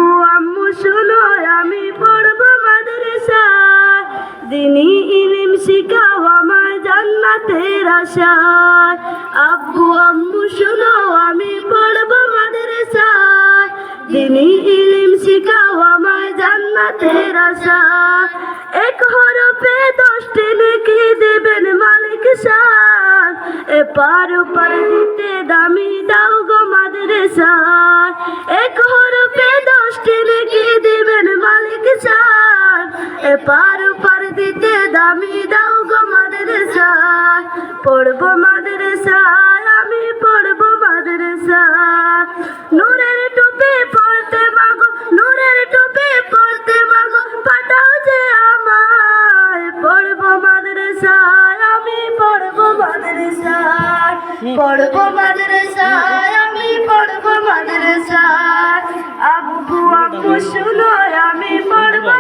আব্বু আম্মু শোনো আমি পড়বো মাদ্রাসায়, দিনী ইলম শিখাও আমায় জান্নাতের আশায়। আব্বু আম্মু শোনো আমি পড়বো মাদ্রাসায়, দিনী ইলম শিখাও আমায় জান্নাতের আশায়। এক হরফে 10টি নেকি দেবেন মালিক সাহেব, এপার ওপার দিতে দামি দাও গো মাদ্রাসায়। এক হরফে 10টি নেকি দেবেন মালিক সাহেব, এপার ওপার দিতে দামি দাও গো মাদ্রাসায়। পড়বো মাদ্রাসায় আমি পড়বো মাদ্রাসায়, নূরের টুপি পড়তে মাগো নূরের টুপি পড়তে মাগো পাঠাও যে আমায়। পড়বো মাদ্রাসায় আমি পড়বো মাদ্রাসায়, পড়বো মাদ্রাসায় আমি পড়বো মাদ্রাসায়। আব্বু আম্মু শোনো আমি পড়বো